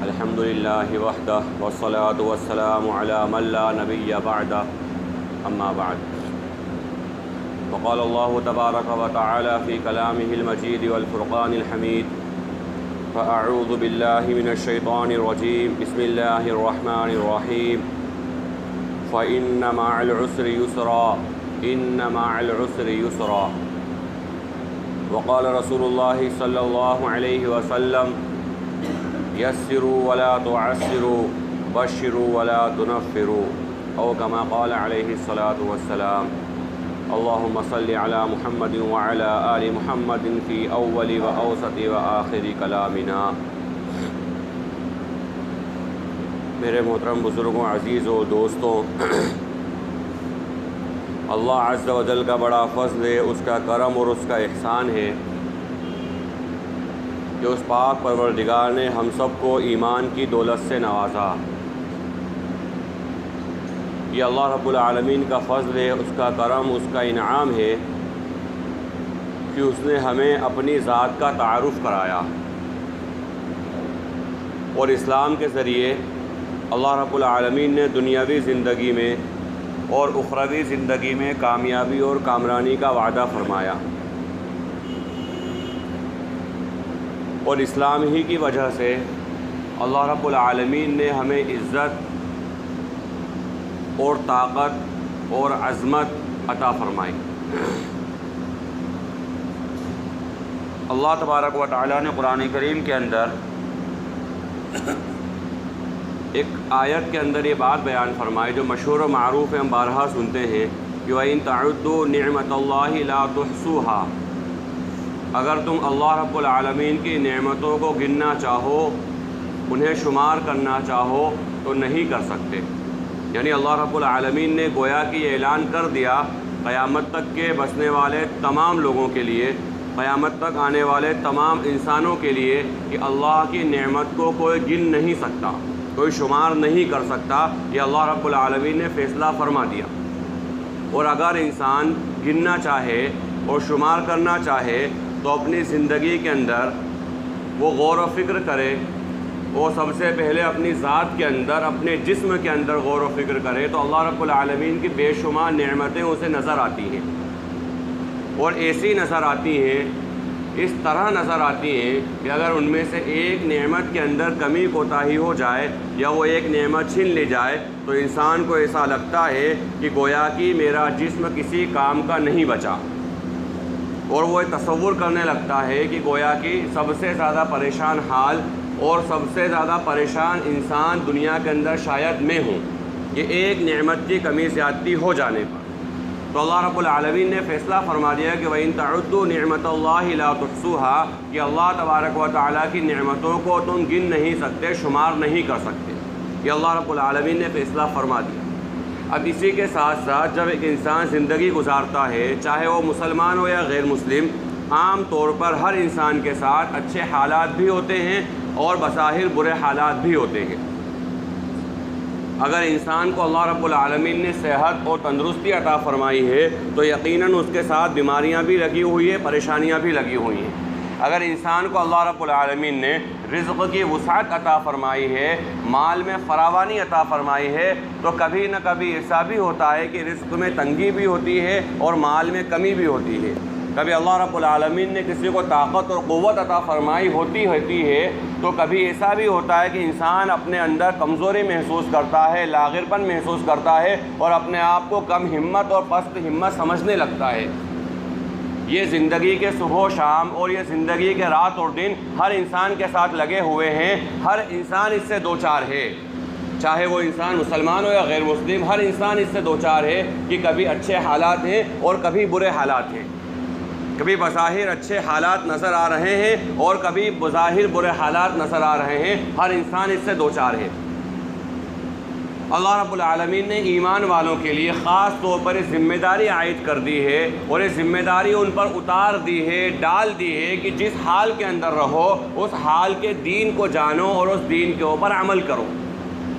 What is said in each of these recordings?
الحمد للہ وحدہ والصلاة والسلام علی من لا نبی بعدہ اما بعد وقال اللہ تبارک وتعالی فی کلامہ المجید والفرقان الحمید فاعوذ باللہ من الشیطان الرجیم بسم اللہ الرحمن الرحیم فإن مع العسر یسرا ان مع العسر یسرا وقال رسول اللہ صلی اللہ علیہ وسلم یسروا ولا تعسروا بشروا ولا تنفروا او کما قال علیہ الصلاۃ والسلام اللہم صل علی محمد وعلی آل محمد فی اول و اوسط و آخر کلامنا۔ میرے محترم بزرگوں، عزیزوں، دوستوں، اللہ عز و جل کا بڑا فضل ہے، اس کا کرم اور اس کا احسان ہے کہ اس پاک پروردگار نے ہم سب کو ایمان کی دولت سے نوازا۔ یہ اللہ رب العالمین کا فضل ہے، اس کا کرم، اس کا انعام ہے کہ اس نے ہمیں اپنی ذات کا تعارف کرایا اور اسلام کے ذریعے اللہ رب العالمین نے دنیاوی زندگی میں اور اخروی زندگی میں کامیابی اور کامرانی کا وعدہ فرمایا، اور اسلام ہی کی وجہ سے اللہ رب العالمین نے ہمیں عزت اور طاقت اور عظمت عطا فرمائی۔ اللہ تبارک و تعالی نے قرآن کریم کے اندر ایک آیت کے اندر یہ بات بیان فرمائی جو مشہور و معروف ہے، ہم بارہا سنتے ہیں کہ وَإِن تَعُدُّوا نِعْمَةَ اللَّهِ لَا تُحْصُوهَا، اگر تم اللہ رب العالمین کی نعمتوں کو گننا چاہو، انہیں شمار کرنا چاہو تو نہیں کر سکتے۔ یعنی اللہ رب العالمین نے گویا کہ یہ اعلان کر دیا قیامت تک کے بسنے والے تمام لوگوں کے لیے، قیامت تک آنے والے تمام انسانوں کے لیے کہ اللہ کی نعمت کو کوئی گن نہیں سکتا، کوئی شمار نہیں کر سکتا۔ یہ اللہ رب العالمین نے فیصلہ فرما دیا، اور اگر انسان گننا چاہے اور شمار کرنا چاہے تو اپنی زندگی کے اندر وہ غور و فکر کرے، وہ سب سے پہلے اپنی ذات کے اندر، اپنے جسم کے اندر غور و فکر کرے تو اللہ رب العالمین کی بے شمار نعمتیں اسے نظر آتی ہیں، اور ایسی نظر آتی ہیں، اس طرح نظر آتی ہیں کہ اگر ان میں سے ایک نعمت کے اندر کمی کوتاہی ہو جائے یا وہ ایک نعمت چھین لی جائے تو انسان کو ایسا لگتا ہے کہ گویا کہ میرا جسم کسی کام کا نہیں بچا، اور وہ تصور کرنے لگتا ہے کہ گویا کہ سب سے زیادہ پریشان حال اور سب سے زیادہ پریشان انسان دنیا کے اندر شاید میں ہوں، یہ ایک نعمت کی کمی زیادتی ہو جانے پر۔ تو اللہ رب العالمین نے فیصلہ فرما دیا کہ وَإِن تَعُدُّوا نِعْمَةَ اللَّهِ لَا تُحْصُوهَا، کہ اللہ تبارک و تعالیٰ کی نعمتوں کو تم گن نہیں سکتے، شمار نہیں کر سکتے۔ یہ اللہ رب العالمین نے فیصلہ فرما دیا۔ اب اسی کے ساتھ ساتھ جب ایک انسان زندگی گزارتا ہے، چاہے وہ مسلمان ہو یا غیر مسلم، عام طور پر ہر انسان کے ساتھ اچھے حالات بھی ہوتے ہیں اور بظاہر برے حالات بھی ہوتے ہیں۔ اگر انسان کو اللہ رب العالمین نے صحت اور تندرستی عطا فرمائی ہے تو یقیناً اس کے ساتھ بیماریاں بھی لگی ہوئی ہیں، پریشانیاں بھی لگی ہوئی ہیں۔ اگر انسان کو اللہ رب العالمین نے رزق کی وسعت عطا فرمائی ہے، مال میں فراوانی عطا فرمائی ہے، تو کبھی نہ کبھی ایسا بھی ہوتا ہے کہ رزق میں تنگی بھی ہوتی ہے اور مال میں کمی بھی ہوتی ہے۔ کبھی اللہ رب العالمین نے کسی کو طاقت اور قوت عطا فرمائی ہوتی ہے تو کبھی ایسا بھی ہوتا ہے کہ انسان اپنے اندر کمزوری محسوس کرتا ہے، لاغرپن محسوس کرتا ہے اور اپنے آپ کو کم ہمت اور پست ہمت سمجھنے لگتا ہے۔ یہ زندگی کے صبح و شام اور یہ زندگی کے رات اور دن ہر انسان کے ساتھ لگے ہوئے ہیں، ہر انسان اس سے دوچار ہے، چاہے وہ انسان مسلمان ہو یا غیر مسلم، ہر انسان اس سے دوچار ہے کہ کبھی اچھے حالات ہیں اور کبھی برے حالات ہیں، کبھی بظاہر اچھے حالات نظر آ رہے ہیں اور کبھی بظاہر برے حالات نظر آ رہے ہیں، ہر انسان اس سے دوچار ہے۔ اللہ رب العالمین نے ایمان والوں کے لیے خاص طور پر یہ ذمہ داری عائد کر دی ہے، اور یہ ذمہ داری ان پر اتار دی ہے، ڈال دی ہے کہ جس حال کے اندر رہو اس حال کے دین کو جانو اور اس دین کے اوپر عمل کرو۔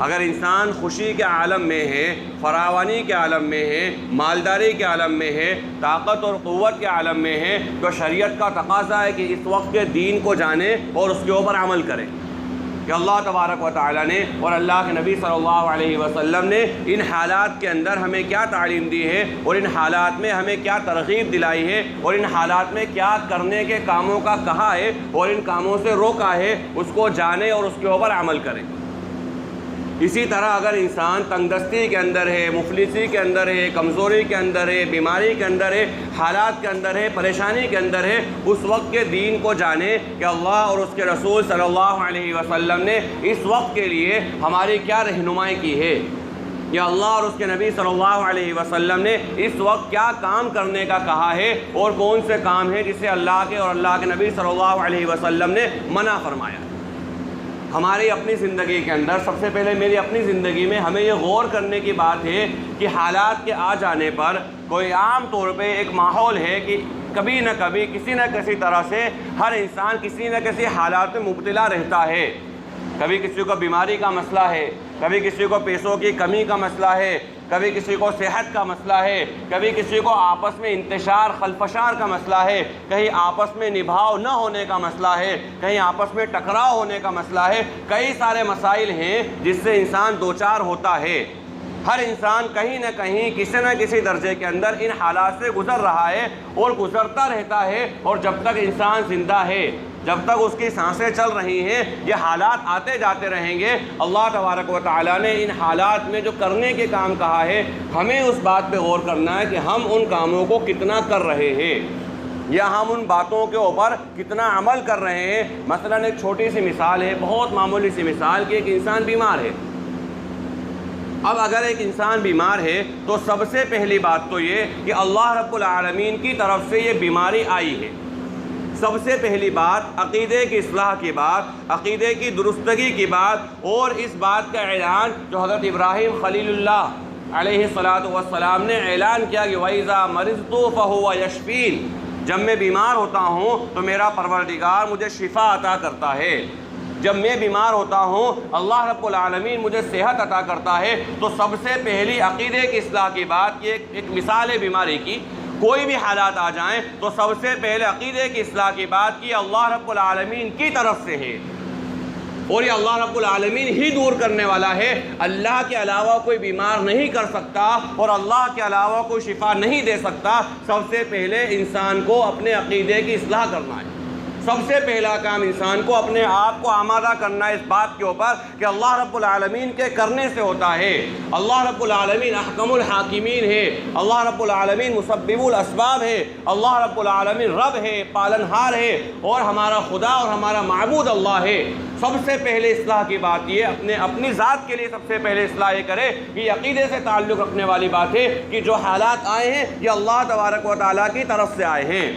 اگر انسان خوشی کے عالم میں ہے، فراوانی کے عالم میں ہے، مالداری کے عالم میں ہے، طاقت اور قوت کے عالم میں ہے، تو شریعت کا تقاضا ہے کہ اس وقت کے دین کو جانے اور اس کے اوپر عمل کرے کہ اللہ تبارک و تعالیٰ نے اور اللہ کے نبی صلی اللہ علیہ وسلم نے ان حالات کے اندر ہمیں کیا تعلیم دی ہے اور ان حالات میں ہمیں کیا ترغیب دلائی ہے اور ان حالات میں کیا کرنے کے کاموں کا کہا ہے اور ان کاموں سے روکا ہے، اس کو جانے اور اس کے اوپر عمل کرے۔ اسی طرح اگر انسان تنگ دستی کے اندر ہے، مفلسی کے اندر ہے، کمزوری کے اندر ہے، بیماری کے اندر ہے، حالات کے اندر ہے، پریشانی کے اندر ہے، اس وقت کے دین کو جانے کہ اللہ اور اس کے رسول صلی اللہ علیہ وسلم نے اس وقت کے لیے ہماری کیا رہنمائی کی ہے، یا اللہ اور اس کے نبی صلی اللہ علیہ وسلم نے اس وقت کیا کام کرنے کا کہا ہے اور کون سے کام ہیں جسے اللہ کے اور اللہ کے نبی صلی اللہ علیہ وسلم نے منع فرمایا۔ ہماری اپنی زندگی کے اندر سب سے پہلے میری اپنی زندگی میں ہمیں یہ غور کرنے کی بات ہے کہ حالات کے آ جانے پر کوئی عام طور پہ ایک ماحول ہے کہ کبھی نہ کبھی کسی نہ کسی طرح سے ہر انسان کسی نہ کسی حالات میں مبتلا رہتا ہے۔ کبھی کسی کو بیماری کا مسئلہ ہے، کبھی کسی کو پیسوں کی کمی کا مسئلہ ہے، کبھی کسی کو صحت کا مسئلہ ہے، کبھی کسی کو آپس میں انتشار خلفشار کا مسئلہ ہے، کہیں آپس میں نبھاؤ نہ ہونے کا مسئلہ ہے، کہیں آپس میں ٹکراؤ ہونے کا مسئلہ ہے۔ کئی سارے مسائل ہیں جس سے انسان دوچار ہوتا ہے۔ ہر انسان کہیں نہ کہیں کسی نہ کسی درجے کے اندر ان حالات سے گزر رہا ہے اور گزرتا رہتا ہے، اور جب تک انسان زندہ ہے، جب تک اس کی سانسیں چل رہی ہیں، یہ حالات آتے جاتے رہیں گے۔ اللہ تبارک و تعالیٰ نے ان حالات میں جو کرنے کے کام کہا ہے، ہمیں اس بات پہ غور کرنا ہے کہ ہم ان کاموں کو کتنا کر رہے ہیں یا ہم ان باتوں کے اوپر کتنا عمل کر رہے ہیں۔ مثلا ایک چھوٹی سی مثال ہے، بہت معمولی سی مثال کہ ایک انسان بیمار ہے۔ اب اگر ایک انسان بیمار ہے تو سب سے پہلی بات تو یہ کہ اللہ رب العالمین کی طرف سے یہ بیماری آئی ہے۔ سب سے پہلی بات عقیدے کی اصلاح کی بات، عقیدے کی درستگی کی بات، اور اس بات کا اعلان جو حضرت ابراہیم خلیل اللہ علیہ السلام نے اعلان کیا کہ وَإِذَا مَرِضْتُ فَهُوَ يَشْفِينِ، جب میں بیمار ہوتا ہوں تو میرا پروردگار مجھے شفا عطا کرتا ہے۔ جب میں بیمار ہوتا ہوں اللہ رب العالمین مجھے صحت عطا کرتا ہے۔ تو سب سے پہلی عقیدے کی اصلاح کی بات، یہ ایک مثال ہے بیماری کی، کوئی بھی حالات آ جائیں تو سب سے پہلے عقیدے کی اصلاح کی بات کی اللہ رب العالمین کی طرف سے ہے، اور یہ اللہ رب العالمین ہی دور کرنے والا ہے۔ اللہ کے علاوہ کوئی بیمار نہیں کر سکتا اور اللہ کے علاوہ کوئی شفا نہیں دے سکتا۔ سب سے پہلے انسان کو اپنے عقیدے کی اصلاح کرنا ہے۔ سب سے پہلا کام انسان کو اپنے آپ کو آمادہ کرنا ہے اس بات کے اوپر کہ اللہ رب العالمین کے کرنے سے ہوتا ہے۔ اللہ رب العالمین احکم الحاکمین ہے، اللہ رب العالمین مسبب الاسباب ہے، اللہ رب العالمین رب ہے، پالنہار ہے، اور ہمارا خدا اور ہمارا معبود اللہ ہے۔ سب سے پہلے اصلاح کی بات یہ اپنی ذات کے لیے سب سے پہلے اصلاح یہ کرے کہ یہ عقیدے سے تعلق رکھنے والی بات ہے کہ جو حالات آئے ہیں یہ اللہ تبارک و تعالیٰ کی طرف سے آئے ہیں،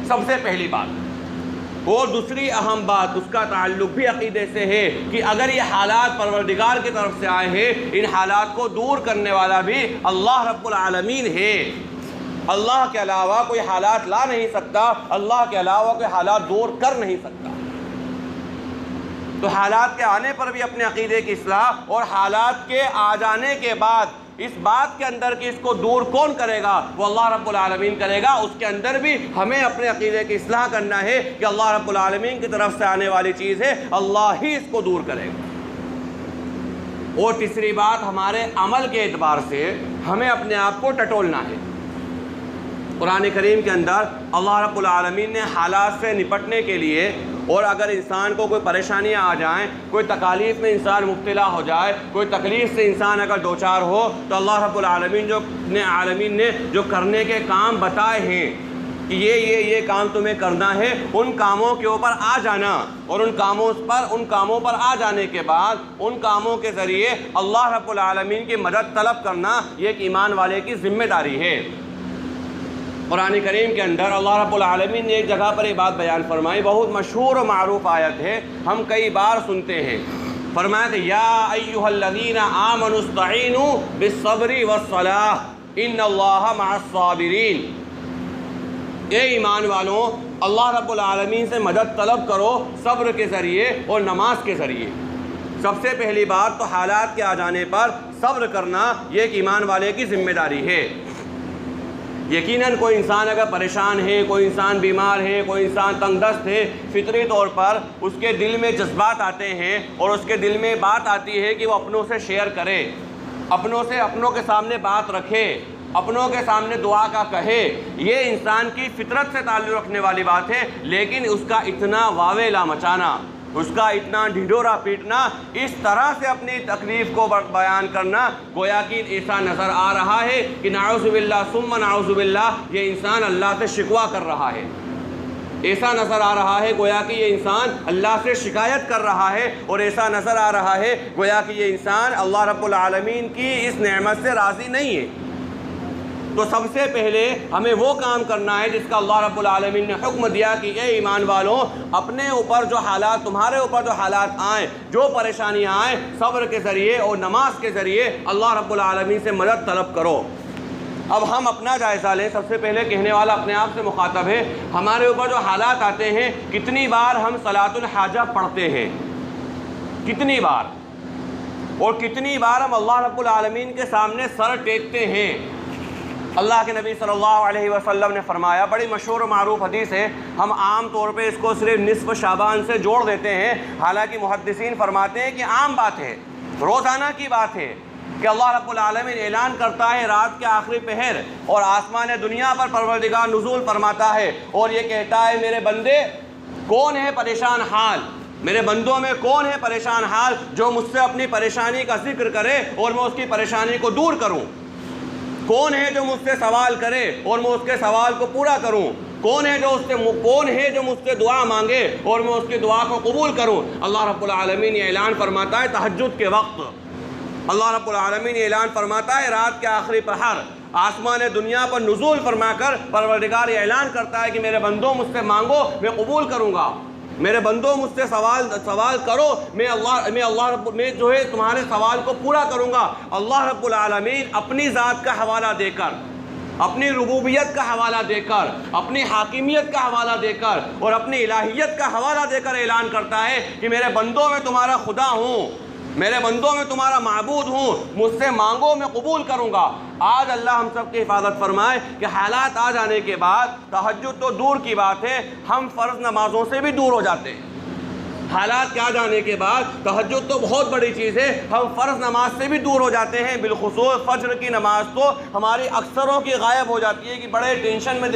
سب سے پہلی بات۔ اور دوسری اہم بات اس کا تعلق بھی عقیدے سے ہے کہ اگر یہ حالات پروردگار کی طرف سے آئے ہیں، ان حالات کو دور کرنے والا بھی اللہ رب العالمین ہے۔ اللہ کے علاوہ کوئی حالات لا نہیں سکتا، اللہ کے علاوہ کوئی حالات دور کر نہیں سکتا۔ تو حالات کے آنے پر بھی اپنے عقیدے کی اصلاح، اور حالات کے آ جانے کے بعد اس بات کے اندر کہ اس کو دور کون کرے گا، وہ اللہ رب العالمین کرے گا۔ اس کے اندر بھی ہمیں اپنے عقیدے کی اصلاح کرنا ہے کہ اللہ رب العالمین کی طرف سے آنے والی چیز ہے، اللہ ہی اس کو دور کرے گا۔ اور تیسری بات، ہمارے عمل کے اعتبار سے ہمیں اپنے آپ کو ٹٹولنا ہے۔ قرآن کریم کے اندر اللہ رب العالمین نے حالات سے نپٹنے کے لیے، اور اگر انسان کو کوئی پریشانیاں آ جائیں، کوئی تکالیف میں انسان مبتلا ہو جائے، کوئی تکلیف سے انسان اگر دوچار ہو، تو اللہ رب العالمین نے جو کرنے کے کام بتائے ہیں کہ یہ کام تمہیں کرنا ہے، ان کاموں کے اوپر آ جانا، اور ان کاموں پر آ جانے کے بعد ان کاموں کے ذریعے اللہ رب العالمین کی مدد طلب کرنا، یہ ایک ایمان والے کی ذمہ داری ہے۔ قرآن کریم کے اندر اللہ رب العالمین نے ایک جگہ پر یہ بات بیان فرمائی، بہت مشہور و معروف آیت ہے، ہم کئی بار سنتے ہیں۔ فرمایا کہ یا ایھا الذین آمنوا استعینوا بالصبر والصلاۃ ان اللہ مع الصابرین، اے ایمان والوں اللہ رب العالمین سے مدد طلب کرو صبر کے ذریعے اور نماز کے ذریعے۔ سب سے پہلی بات تو حالات کے آ جانے پر صبر کرنا یہ ایک ایمان والے کی ذمہ داری ہے۔ یقیناً کوئی انسان اگر پریشان ہے، کوئی انسان بیمار ہے، کوئی انسان تنگ دست ہے، فطری طور پر اس کے دل میں جذبات آتے ہیں اور اس کے دل میں بات آتی ہے کہ وہ اپنوں سے شیئر کرے، اپنوں کے سامنے بات رکھے، اپنوں کے سامنے دعا کا کہے۔ یہ انسان کی فطرت سے تعلق رکھنے والی بات ہے، لیکن اس کا اتنا واویلا مچانا، اس کا اتنا ڈھنڈورا پیٹنا، اس طرح سے اپنی تکلیف کو بیان کرنا، گویا کہ ایسا نظر آ رہا ہے کہ نعوذ باللہ ثم نعوذ باللہ یہ انسان اللہ سے شکوہ کر رہا ہے۔ ایسا نظر آ رہا ہے گویا کہ یہ انسان اللہ سے شکایت کر رہا ہے، اور ایسا نظر آ رہا ہے گویا کہ یہ انسان اللہ رب العالمین کی اس نعمت سے راضی نہیں ہے۔ تو سب سے پہلے ہمیں وہ کام کرنا ہے جس کا اللہ رب العالمین نے حکم دیا کہ اے ایمان والوں، اپنے اوپر جو حالات، تمہارے اوپر جو حالات آئیں، جو پریشانیاں آئیں، صبر کے ذریعے اور نماز کے ذریعے اللہ رب العالمین سے مدد طلب کرو۔ اب ہم اپنا جائزہ لیں۔ سب سے پہلے کہنے والا اپنے آپ سے مخاطب ہے، ہمارے اوپر جو حالات آتے ہیں، کتنی بار ہم صلاۃ الحاجہ پڑھتے ہیں، کتنی بار، اور کتنی بار ہم اللہ رب العالمین کے سامنے سر ٹیکتے ہیں۔ اللہ کے نبی صلی اللہ علیہ وسلم نے فرمایا، بڑی مشہور و معروف حدیث ہے، ہم عام طور پہ اس کو صرف نصف شعبان سے جوڑ دیتے ہیں، حالانکہ محدثین فرماتے ہیں کہ عام بات ہے، روزانہ کی بات ہے کہ اللہ رب العالمین اعلان کرتا ہے رات کے آخری پہر، اور آسمان دنیا پر پروردگار نزول فرماتا ہے اور یہ کہتا ہے، میرے بندے کون ہے پریشان حال، میرے بندوں میں کون ہے پریشان حال جو مجھ سے اپنی پریشانی کا ذکر کرے اور میں اس کی پریشانی کو دور کروں؟ کون ہے جو مجھ سے سوال کرے اور میں اس کے سوال کو پورا کروں؟ کون ہے جو مجھ سے دعا مانگے اور میں اس کی دعا کو قبول کروں؟ اللہ رب العالمین یہ اعلان فرماتا ہے تہجد کے وقت، اللہ رب العالمین یہ اعلان فرماتا ہے رات کے آخری پہر، آسمان دنیا پر نزول فرما کر پروردگار یہ اعلان کرتا ہے کہ میرے بندوں مجھ سے مانگو میں قبول کروں گا، میرے بندوں مجھ سے سوال کرو، میں جو ہے تمہارے سوال کو پورا کروں گا۔ اللہ رب العالمین اپنی ذات کا حوالہ دے کر، اپنی ربوبیت کا حوالہ دے کر، اپنی حاکمیت کا حوالہ دے کر اور اپنی الہیت کا حوالہ دے کر اعلان کرتا ہے کہ میرے بندوں میں تمہارا خدا ہوں، میرے بندوں میں تمہارا معبود ہوں، مجھ سے مانگو میں قبول کروں گا۔ آج اللہ ہم سب کی حفاظت فرمائے کہ حالات آ جانے کے بعد تہجد تو دور کی بات ہے، ہم فرض نمازوں سے بھی دور ہو جاتے ہیں۔ حالات کے آ جانے کے بعد تہجد تو بہت بڑی چیز ہے، ہم فرض نماز سے بھی دور ہو جاتے ہیں، بالخصوص فجر کی نماز تو ہماری اکثروں کی غائب ہو جاتی ہے کہ بڑے ٹینشن میں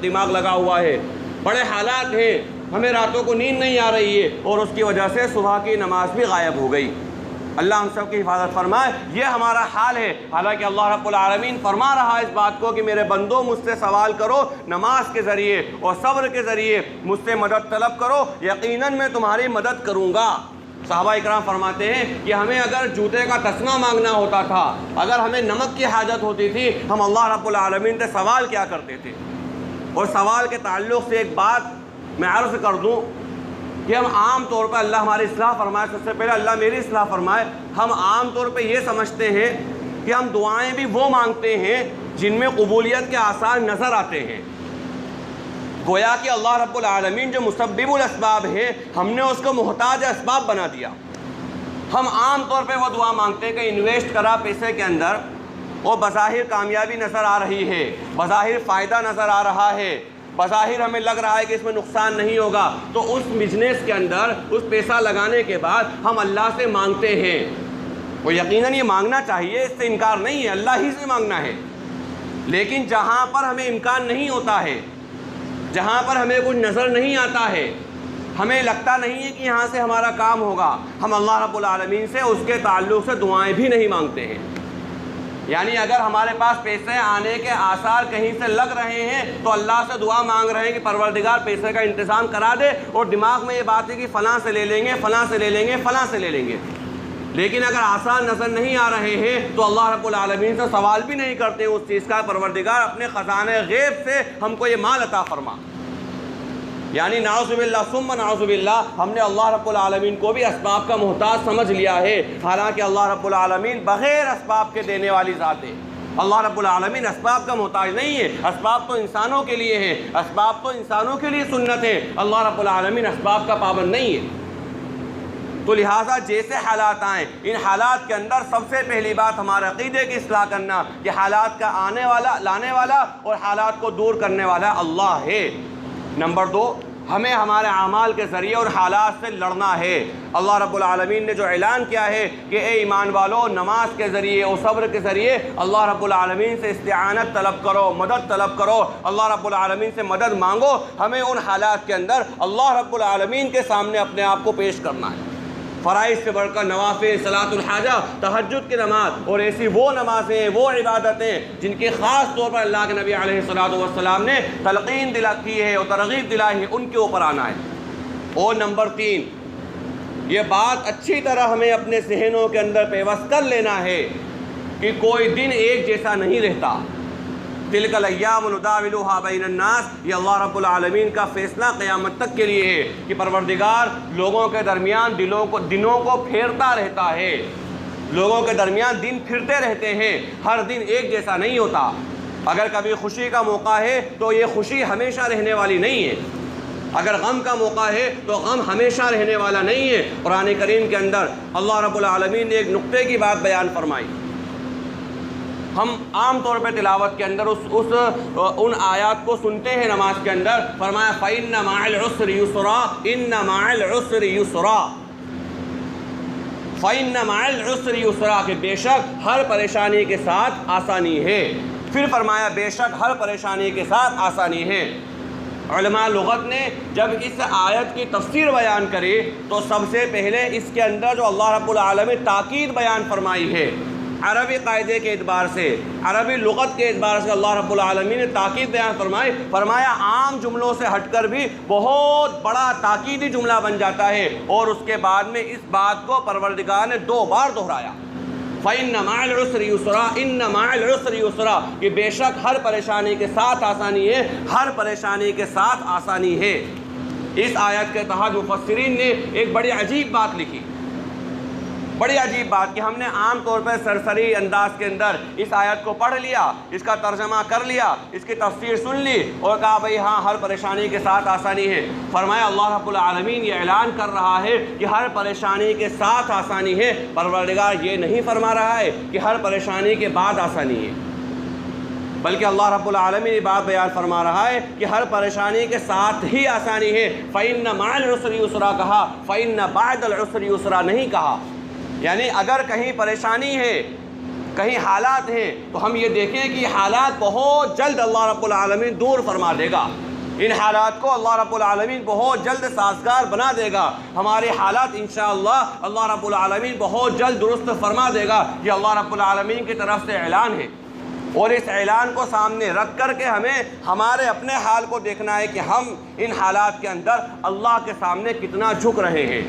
دماغ لگا ہوا ہے، بڑے حالات ہیں، ہمیں راتوں کو نیند نہیں آ رہی ہے، اور اس کی وجہ سے صبح کی نماز بھی غائب ہو گئی۔ اللہ ہم سب کی حفاظت فرمائے۔ یہ ہمارا حال ہے، حالانکہ اللہ رب العالمین فرما رہا ہے اس بات کو کہ میرے بندوں مجھ سے سوال کرو نماز کے ذریعے اور صبر کے ذریعے، مجھ سے مدد طلب کرو، یقیناً میں تمہاری مدد کروں گا۔ صحابہ اکرام فرماتے ہیں کہ ہمیں اگر جوتے کا تسمہ مانگنا ہوتا تھا، اگر ہمیں نمک کی حاجت ہوتی تھی، ہم اللہ رب العالمین سے سوال کیا کرتے تھے۔ اور سوال کے تعلق سے ایک بات میں عرض کر دوں کہ ہم عام طور پر، اللہ ہماری اصلاح فرمائے، سب سے پہلے اللہ میری اصلاح فرمائے، ہم عام طور پہ یہ سمجھتے ہیں کہ ہم دعائیں بھی وہ مانگتے ہیں جن میں قبولیت کے آثار نظر آتے ہیں، گویا کہ اللہ رب العالمین جو مسبب الاسباب ہے، ہم نے اس کو محتاج اسباب بنا دیا۔ ہم عام طور پہ وہ دعا مانگتے ہیں کہ انویسٹ کرا پیسے کے اندر اور بظاہر کامیابی نظر آ رہی ہے، بظاہر فائدہ نظر آ رہا ہے، بظاہر ہمیں لگ رہا ہے کہ اس میں نقصان نہیں ہوگا، تو اس بزنس کے اندر اس پیسہ لگانے کے بعد ہم اللہ سے مانگتے ہیں۔ وہ یقیناً یہ مانگنا چاہیے، اس سے انکار نہیں ہے، اللہ ہی سے مانگنا ہے، لیکن جہاں پر ہمیں امکان نہیں ہوتا ہے، جہاں پر ہمیں کچھ نظر نہیں آتا ہے، ہمیں لگتا نہیں ہے کہ یہاں سے ہمارا کام ہوگا، ہم اللہ رب العالمین سے اس کے تعلق سے دعائیں بھی نہیں مانگتے ہیں۔ یعنی اگر ہمارے پاس پیسے آنے کے آثار کہیں سے لگ رہے ہیں تو اللہ سے دعا مانگ رہے ہیں کہ پروردگار پیسے کا انتظام کرا دے، اور دماغ میں یہ بات ہے کہ فلاں سے لے لیں گے، فلاں سے لے لیں گے، فلاں سے لے لیں گے، لیکن اگر آثار نظر نہیں آ رہے ہیں تو اللہ رب العالمین سے سوال بھی نہیں کرتے اس چیز کا، پروردگار اپنے خزانے غیب سے ہم کو یہ مال عطا فرما۔ یعنی نعوذ باللہ ثم نعوذ باللہ، ہم نے اللہ رب العالمین کو بھی اسباب کا محتاج سمجھ لیا ہے، حالانکہ اللہ رب العالمین بغیر اسباب کے دینے والی ذات ہے۔ اللہ رب العالمین اسباب کا محتاج نہیں ہے، اسباب تو انسانوں کے لیے ہیں، اسباب تو انسانوں کے لیے سنت ہے، اللہ رب العالمین اسباب کا پابند نہیں ہے۔ تو لہٰذا جیسے حالات آئیں ان حالات کے اندر سب سے پہلی بات ہمارے عقیدے کی اصلاح کرنا کہ حالات کا آنے والا، لانے والا اور حالات کو دور کرنے والا اللہ ہے۔ نمبر 2، ہمیں ہمارے اعمال کے ذریعے اور حالات سے لڑنا ہے۔ اللہ رب العالمین نے جو اعلان کیا ہے کہ اے ایمان والو، نماز کے ذریعے اور صبر کے ذریعے اللہ رب العالمین سے استعانت طلب کرو، مدد طلب کرو، اللہ رب العالمین سے مدد مانگو۔ ہمیں ان حالات کے اندر اللہ رب العالمین کے سامنے اپنے آپ کو پیش کرنا ہے۔ فرائض سے بڑھ کر نوافل، صلاۃ الحاجہ، تہجد کی نماز اور ایسی وہ نمازیں، وہ عبادتیں جن کی خاص طور پر اللہ کے نبی علیہ الصلوۃ والسلام نے تلقین کی ہے اور ترغیب دلائی ہے، ان کے اوپر آنا ہے۔ اور نمبر 3، یہ بات اچھی طرح ہمیں اپنے ذہنوں کے اندر پیوست کر لینا ہے کہ کوئی دن ایک جیسا نہیں رہتا۔ تلک الایام نداولها بین الناس، یہ اللہ رب العالمین کا فیصلہ قیامت تک کے لیے ہے کہ پروردگار لوگوں کے درمیان دنوں کو پھیرتا رہتا ہے۔ لوگوں کے درمیان دن پھرتے رہتے ہیں، ہر دن ایک جیسا نہیں ہوتا۔ اگر کبھی خوشی کا موقع ہے تو یہ خوشی ہمیشہ رہنے والی نہیں ہے، اگر غم کا موقع ہے تو غم ہمیشہ رہنے والا نہیں ہے۔ قرآن کریم کے اندر اللہ رب العالمین نے ایک نقطے کی بات بیان فرمائی۔ ہم عام طور پہ تلاوت کے اندر ان آیات کو سنتے ہیں نماز کے اندر، فرمایا فَإِنَّ مَعَ الْعُسْرِ يُسْرًا إِنَّ مَعَ الْعُسْرِ يُسْرًا، فَإِنَّ مَعَ الْعُسْرِ يُسْرًا، کہ بے شک ہر پریشانی کے ساتھ آسانی ہے۔ پھر فرمایا بے شک ہر پریشانی کے ساتھ آسانی ہے۔ علماء لغت نے جب اس آیت کی تفسیر بیان کری تو سب سے پہلے اس کے اندر جو اللہ رب العالمین تاکید بیان فرمائی ہے، عربی قاعدے کے اعتبار سے، عربی لغت کے اعتبار سے اللہ رب العالمین نے تاکید بیان فرمائی، فرمایا عام جملوں سے ہٹ کر بھی بہت بڑا تاکیدی جملہ بن جاتا ہے، اور اس کے بعد میں اس بات کو پروردگار نے 2 بار دہرایا، فَإِنَّ مَعَ الْعُسْرِ يُسْرًا إِنَّ مَعَ الْعُسْرِ يُسْرًا، کہ بے شک ہر پریشانی کے ساتھ آسانی ہے، ہر پریشانی کے ساتھ آسانی ہے۔ اس آیت کے تحت مفسرین نے ایک بڑی عجیب بات لکھی، بڑی عجیب بات، کہ ہم نے عام طور پر سرسری انداز کے اندر اس آیت کو پڑھ لیا، اس کا ترجمہ کر لیا، اس کی تفسیر سن لی اور کہا بھئی ہاں ہر پریشانی کے ساتھ آسانی ہے۔ فرمایا اللہ رب العالمین یہ اعلان کر رہا ہے کہ ہر پریشانی کے ساتھ آسانی ہے، پروردگار یہ نہیں فرما رہا ہے کہ ہر پریشانی کے بعد آسانی ہے، بلکہ اللہ رب العالمین یہ بات بیان فرما رہا ہے کہ ہر پریشانی کے ساتھ ہی آسانی ہے۔ فَإِنَّ مَعَ الْعُسْرِ يُسْرًا کہا، فَإِنَّ بَعْدَ الْعُسْرِ يُسْرًا نہیں کہا۔ یعنی اگر کہیں پریشانی ہے، کہیں حالات ہیں، تو ہم یہ دیکھیں کہ حالات بہت جلد اللہ رب العالمین دور فرما دے گا، ان حالات کو اللہ رب العالمین بہت جلد سازگار بنا دے گا۔ ہمارے حالات انشاءاللہ اللہ رب العالمین بہت جلد درست فرما دے گا، یہ اللہ رب العالمین کی طرف سے اعلان ہے، اور اس اعلان کو سامنے رکھ کر کے ہمیں ہمارے اپنے حال کو دیکھنا ہے کہ ہم ان حالات کے اندر اللہ کے سامنے کتنا جھک رہے ہیں،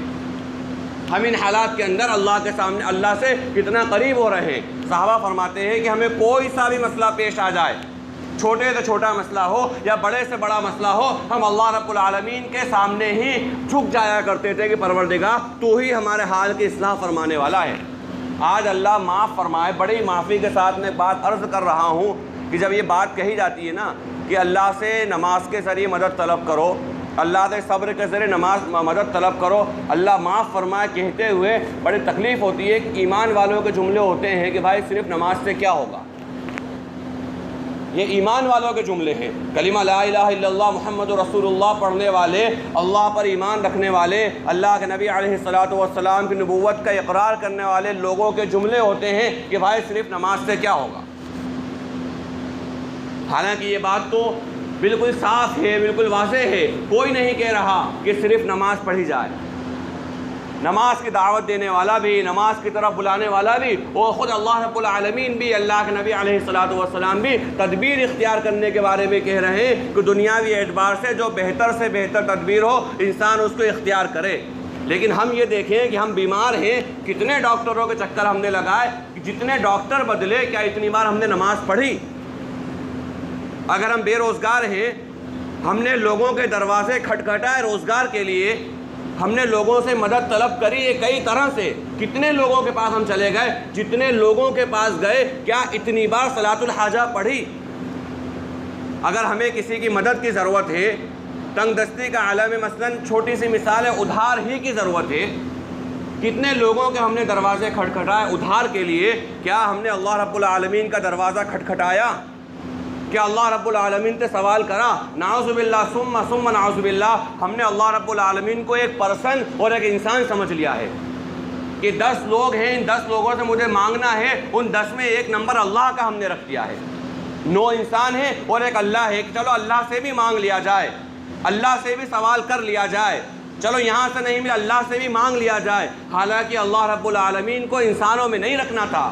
ہم ان حالات کے اندر اللہ کے سامنے اللہ سے کتنا قریب ہو رہے ہیں۔ صحابہ فرماتے ہیں کہ ہمیں کوئی سا بھی مسئلہ پیش آ جائے، چھوٹے سے چھوٹا مسئلہ ہو یا بڑے سے بڑا مسئلہ ہو، ہم اللہ رب العالمین کے سامنے ہی جھک جایا کرتے تھے کہ پروردگار تو ہی ہمارے حال کی اصلاح فرمانے والا ہے۔ آج اللہ معاف فرمائے، بڑی معافی کے ساتھ میں بات عرض کر رہا ہوں کہ جب یہ بات کہی جاتی ہے نا کہ اللہ سے نماز کے ذریعے مدد طلب کرو، اللہ سے صبر کے ذریعے مدد طلب کرو، اللہ معاف فرمائے کہتے ہوئے بڑی تکلیف ہوتی ہے کہ ایمان والوں کے جملے ہوتے ہیں کہ بھائی صرف نماز سے کیا ہوگا۔ یہ ایمان والوں کے جملے ہیں، کلمہ لا الہ الا اللہ محمد رسول اللہ پڑھنے والے، اللہ پر ایمان رکھنے والے، اللہ کے نبی علیہ الصلوۃ والسلام کی نبوت کا اقرار کرنے والے لوگوں کے جملے ہوتے ہیں کہ بھائی صرف نماز سے کیا ہوگا۔ حالانکہ یہ بات تو بالکل صاف ہے، بالکل واضح ہے، کوئی نہیں کہہ رہا کہ صرف نماز پڑھی جائے، نماز کی دعوت دینے والا بھی، نماز کی طرف بلانے والا بھی، اور خود اللہ رب العالمین بھی، اللہ کے نبی علیہ الصلوۃ والسلام بھی تدبیر اختیار کرنے کے بارے میں کہہ رہے ہیں کہ دنیاوی اعتبار سے جو بہتر سے بہتر تدبیر ہو انسان اس کو اختیار کرے۔ لیکن ہم یہ دیکھیں کہ ہم بیمار ہیں، کتنے ڈاکٹروں کے چکر ہم نے لگائے، جتنے ڈاکٹر بدلے کیا اتنی بار ہم نے نماز پڑھی؟ اگر ہم بے روزگار ہیں، ہم نے لوگوں کے دروازے کھٹکھٹائے روزگار کے لیے، ہم نے لوگوں سے مدد طلب کری ہے کئی طرح سے، کتنے لوگوں کے پاس ہم چلے گئے، جتنے لوگوں کے پاس گئے کیا اتنی بار صلاۃ الحاجہ پڑھی؟ اگر ہمیں کسی کی مدد کی ضرورت ہے، تنگ دستی کا عالم، مثلا چھوٹی سی مثال ہے، ادھار ہی کی ضرورت ہے، کتنے لوگوں کے ہم نے دروازے کھٹکھٹائے ادھار کے لیے، کیا ہم نے اللہ رب العالمین کا دروازہ کھٹکھٹایا؟ کیا اللہ رب العالمین سے سوال کرا؟ نعوذ باللہ ثم نعوذ باللہ، ہم نے اللہ رب العالمین کو ایک پرسن اور ایک انسان سمجھ لیا ہے کہ 10 لوگ ہیں، ان 10 لوگوں سے مجھے مانگنا ہے، ان 10 میں ایک نمبر اللہ کا ہم نے رکھ دیا ہے۔ 9 انسان ہیں اور ایک اللہ ہے کہ چلو اللہ سے بھی مانگ لیا جائے، اللہ سے بھی سوال کر لیا جائے، چلو یہاں سے نہیں ملا اللہ سے بھی مانگ لیا جائے۔ حالانکہ اللہ رب العالمین کو انسانوں میں نہیں رکھنا تھا،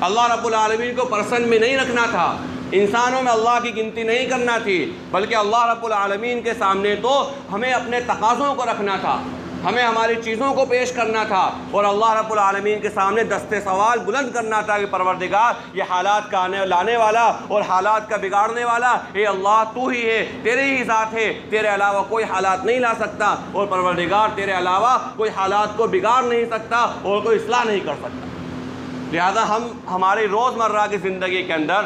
اللہ رب العالمین کو پرسن میں نہیں رکھنا تھا، انسانوں میں اللہ کی گنتی نہیں کرنا تھی، بلکہ اللہ رب العالمین کے سامنے تو ہمیں اپنے تقاضوں کو رکھنا تھا، ہمیں ہماری چیزوں کو پیش کرنا تھا، اور اللہ رب العالمین کے سامنے دستے سوال بلند کرنا تھا کہ پروردگار یہ حالات کا لانے والا اور حالات کا بگاڑنے والا اے اللہ تو ہی ہے، تیرے ہی ذات ہے، تیرے علاوہ کوئی حالات نہیں لا سکتا، اور پروردگار تیرے علاوہ کوئی حالات کو بگاڑ نہیں سکتا اور کوئی اصلاح نہیں کر سکتا۔ لہذا ہم ہماری روزمرہ کی زندگی کے اندر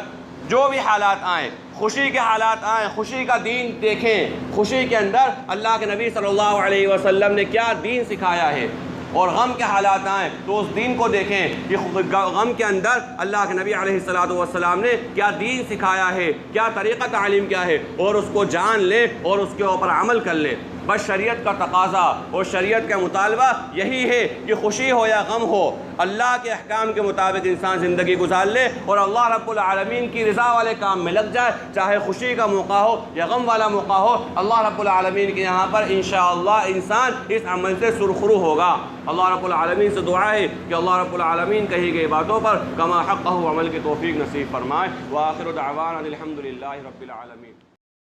جو بھی حالات آئیں، خوشی کے حالات آئیں، خوشی کا دین دیکھیں، خوشی کے اندر اللہ کے نبی صلی اللہ علیہ وسلم نے کیا دین سکھایا ہے، اور غم کے حالات آئیں تو اس دین کو دیکھیں کہ غم کے اندر اللہ کے نبی علیہ السلام نے کیا دین سکھایا ہے، کیا طریقہ تعلیم کیا ہے، اور اس کو جان لیں اور اس کے اوپر عمل کر لیں۔ بس شریعت کا تقاضا اور شریعت کا مطالبہ یہی ہے کہ خوشی ہو یا غم ہو، اللہ کے احکام کے مطابق انسان زندگی گزار لے اور اللہ رب العالمین کی رضا والے کام میں لگ جائے، چاہے خوشی کا موقع ہو یا غم والا موقع ہو۔ اللہ رب العالمین کے یہاں پر انشاءاللہ انسان اس عمل سے سرخرو ہوگا۔ اللہ رب العالمین سے دعا ہے کہ اللہ رب العالمین کہی گئی باتوں پر کما حقہ عمل کی توفیق نصیب فرمائے۔ وآخر دعوانا الحمدللہ رب العالمین۔